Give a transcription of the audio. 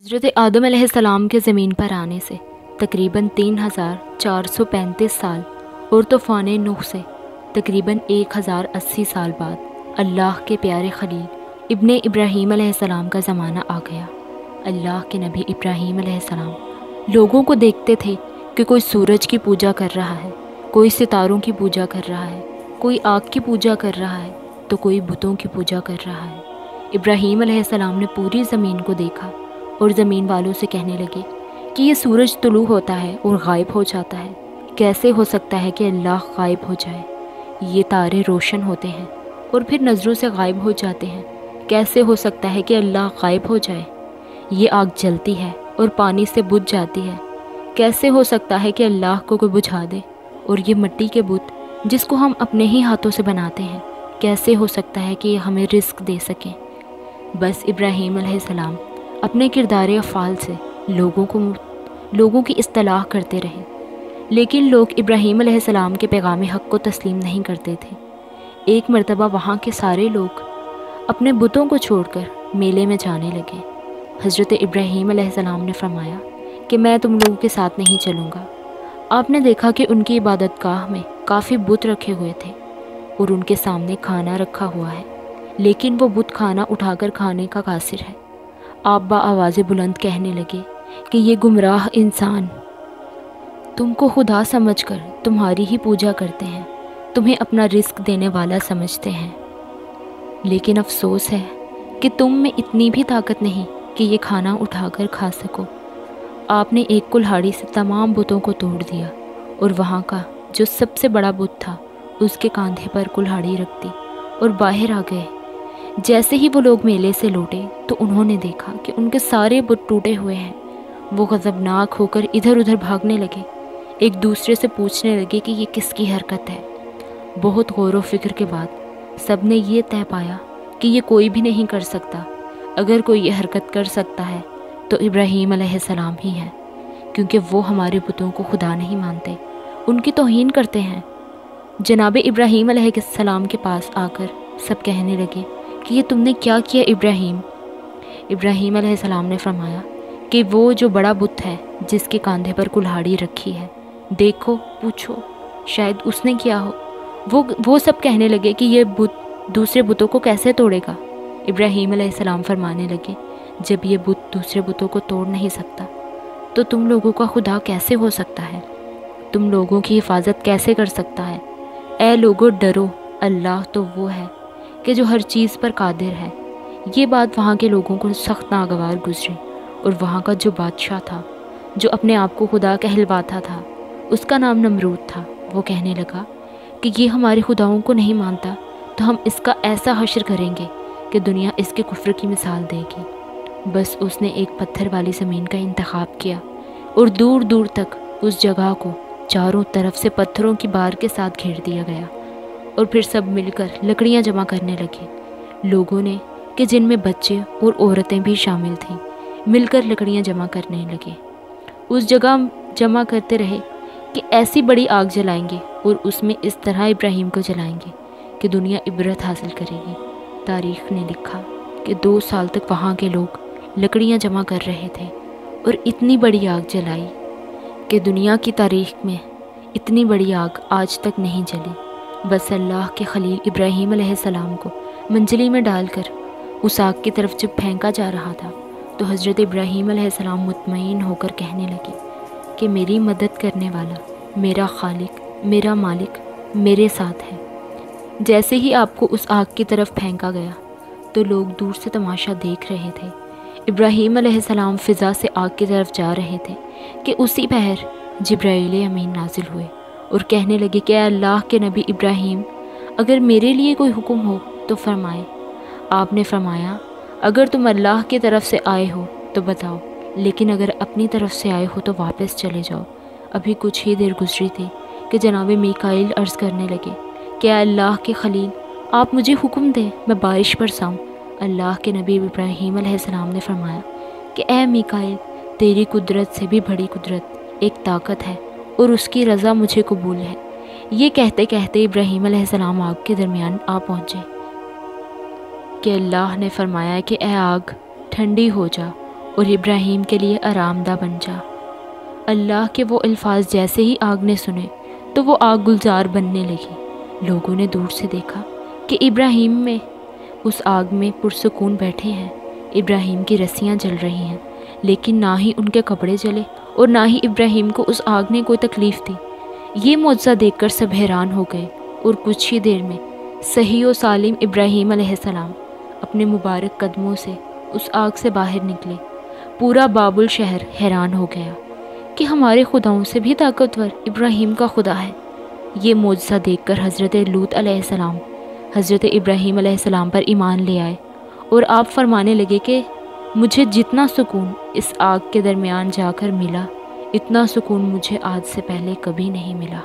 حضرت آدم علیہ السلام کے زمین پر آنے سے تقریباً 3435 سال اور طوفان نوح سے تقریباً 1080 سال بعد اللہ کے پیارے خلیل ابن ابراہیم علیہ السلام کا زمانہ آ گیا۔ اللہ کے نبی ابراہیم علیہ السلام لوگوں کو دیکھتے تھے کہ کوئی سورج کی پوجا کر رہا ہے، کوئی ستاروں کی پوجا کر رہا ہے، کوئی آگ کی پوجا کر رہا ہے تو کوئی بتوں کی پوجا کر رہا ہے۔ ابراہیم علیہ السلام نے پوری زمین کو دیکھا اور زمین والوں سے کہنے لگے کہ یہ سورج طلوع ہوتا ہے اور غائب ہو جاتا ہے، کیسے ہو سکتا ہے کہ اللہ غائب ہو جائے؟ یہ تارے روشن ہوتے ہیں اور پھر نظروں سے غائب ہو جاتے ہیں، کیسے ہو سکتا ہے کہ اللہ غائب ہو جائے؟ یہ آگ جلتی ہے اور پانی سے بجھ جاتی ہے، کیسے ہو سکتا ہے کہ اللہ کو کوئی بجھا دے؟ اور یہ مٹی کے بت جس کو ہم اپنے ہی ہاتھوں سے بناتے ہیں، کیسے ہو سکتا ہے کہ یہ ہمیں رزق دے سکیں؟ بس ابراہیم علیہ السلام اپنے کردار افعال سے لوگوں کی اصطلاح کرتے رہے، لیکن لوگ ابراہیم علیہ السلام کے پیغام حق کو تسلیم نہیں کرتے تھے۔ ایک مرتبہ وہاں کے سارے لوگ اپنے بتوں کو چھوڑ کر میلے میں جانے لگے۔ حضرت ابراہیم علیہ السلام نے فرمایا کہ میں تم لوگوں کے ساتھ نہیں چلوں گا۔ آپ نے دیکھا کہ ان کی عبادت گاہ میں کافی بت رکھے ہوئے تھے اور ان کے سامنے کھانا رکھا ہوا ہے، لیکن وہ بت کھانا اٹھا کر کھانے کا قاصر ہے۔ آپ بآواز بلند کہنے لگے کہ یہ گمراہ انسان تم کو خدا سمجھ کر تمہاری ہی پوجا کرتے ہیں، تمہیں اپنا رزق دینے والا سمجھتے ہیں، لیکن افسوس ہے کہ تم میں اتنی بھی طاقت نہیں کہ یہ کھانا اٹھا کر کھا سکو۔ آپ نے ایک کلہاڑی سے تمام بتوں کو توڑ دیا اور وہاں کا جو سب سے بڑا بت تھا اس کے کاندھے پر کلہاڑی رکھ دی اور باہر آ گئے۔ جیسے ہی وہ لوگ میلے سے لوٹے تو انہوں نے دیکھا کہ ان کے سارے بت ٹوٹے ہوئے ہیں۔ وہ غضبناک ہو کر ادھر ادھر بھاگنے لگے، ایک دوسرے سے پوچھنے لگے کہ یہ کس کی حرکت ہے۔ بہت غور و فکر کے بعد سب نے یہ طے پایا کہ یہ کوئی بھی نہیں کر سکتا، اگر کوئی یہ حرکت کر سکتا ہے تو ابراہیم علیہ السلام ہی ہے، کیونکہ وہ ہمارے بتوں کو خدا نہیں مانتے، ان کی توہین کرتے ہیں۔ جناب ابراہیم علیہ السلام کے پاس آ کر سب کہنے لگے کہ یہ تم نے کیا کیا ابراہیم؟ ابراہیم علیہ السلام نے فرمایا کہ وہ جو بڑا بت ہے جس کے کاندھے پر کلہاڑی رکھی ہے، دیکھو پوچھو شاید اس نے کیا ہو۔ وہ سب کہنے لگے کہ یہ بت دوسرے بتوں کو کیسے توڑے گا؟ ابراہیم علیہ السلام فرمانے لگے جب یہ بت دوسرے بتوں کو توڑ نہیں سکتا تو تم لوگوں کا خدا کیسے ہو سکتا ہے؟ تم لوگوں کی حفاظت کیسے کر سکتا ہے؟ اے لوگو ڈرو، اللہ تو وہ ہے کہ جو ہر چیز پر قادر ہے۔ یہ بات وہاں کے لوگوں کو سخت ناگوار گزری اور وہاں کا جو بادشاہ تھا جو اپنے آپ کو خدا کہلواتا تھا، اس کا نام نمرود تھا، وہ کہنے لگا کہ یہ ہمارے خداؤں کو نہیں مانتا تو ہم اس کا ایسا حشر کریں گے کہ دنیا اس کے کفر کی مثال دے گی۔ بس اس نے ایک پتھر والی زمین کا انتخاب کیا اور دور دور تک اس جگہ کو چاروں طرف سے پتھروں کی بار کے ساتھ گھیر دیا گیا، اور پھر سب مل کر لکڑیاں جمع کرنے لگے۔ لوگوں نے کہ جن میں بچے اور عورتیں بھی شامل تھیں مل کر لکڑیاں جمع کرنے لگے، اس جگہ جمع کرتے رہے کہ ایسی بڑی آگ جلائیں گے اور اس میں اس طرح ابراہیم کو جلائیں گے کہ دنیا عبرت حاصل کرے گی۔ تاریخ نے لکھا کہ 2 سال تک وہاں کے لوگ لکڑیاں جمع کر رہے تھے اور اتنی بڑی آگ جلائی کہ دنیا کی تاریخ میں اتنی بڑی آگ آج تک نہیں جلی۔ بس اللہ کے خلیل ابراہیم علیہ السلام کو منجلی میں ڈال کر اس آگ کی طرف جب پھینکا جا رہا تھا تو حضرت ابراہیم علیہ السلام مطمئن ہو کر کہنے لگے کہ میری مدد کرنے والا، میرا خالق، میرا مالک میرے ساتھ ہے۔ جیسے ہی آپ کو اس آگ کی طرف پھینکا گیا تو لوگ دور سے تماشا دیکھ رہے تھے۔ ابراہیم علیہ السلام فضا سے آگ کی طرف جا رہے تھے کہ اسی پہر جبرائیل امین نازل ہوئے اور کہنے لگے کہ اے اللہ کے نبی ابراہیم، اگر میرے لیے کوئی حکم ہو تو فرمائے۔ آپ نے فرمایا اگر تم اللہ کی طرف سے آئے ہو تو بتاؤ، لیکن اگر اپنی طرف سے آئے ہو تو واپس چلے جاؤ۔ ابھی کچھ ہی دیر گزری تھی کہ جناب میکائیل عرض کرنے لگے کہ اے اللہ کے خلیل، آپ مجھے حکم دیں میں بارش برساؤں۔ اللہ کے نبی ابراہیم علیہ السلام نے فرمایا کہ اے میکائیل، تیری قدرت سے بھی بڑی قدرت ایک طاقت ہے اور اس کی رضا مجھے قبول ہے۔ یہ کہتے کہتے ابراہیم علیہ السلام آگ کے درمیان آ پہنچے کہ اللہ نے فرمایا کہ اے آگ ٹھنڈی ہو جا اور ابراہیم کے لیے آرام دہ بن جا۔ اللہ کے وہ الفاظ جیسے ہی آگ نے سنے تو وہ آگ گلزار بننے لگی۔ لوگوں نے دور سے دیکھا کہ ابراہیم میں اس آگ میں پرسکون بیٹھے ہیں۔ ابراہیم کی رسیاں جل رہی ہیں، لیکن نہ ہی ان کے کپڑے جلے اور نہ ہی ابراہیم کو اس آگ نے کوئی تکلیف دی۔ یہ معجزہ دیکھ کر سب حیران ہو گئے، اور کچھ ہی دیر میں صحیح و سالم ابراہیم علیہ السلام اپنے مبارک قدموں سے اس آگ سے باہر نکلے۔ پورا بابل شہر حیران ہو گیا کہ ہمارے خداؤں سے بھی طاقتور ابراہیم کا خدا ہے۔ یہ معجزہ دیکھ کر حضرت لوط علیہ السلام حضرت ابراہیم علیہ السلام پر ایمان لے آئے، اور آپ فرمانے لگے کہ مجھے جتنا سکون اس آگ کے درمیان جا کر ملا، اتنا سکون مجھے آج سے پہلے کبھی نہیں ملا۔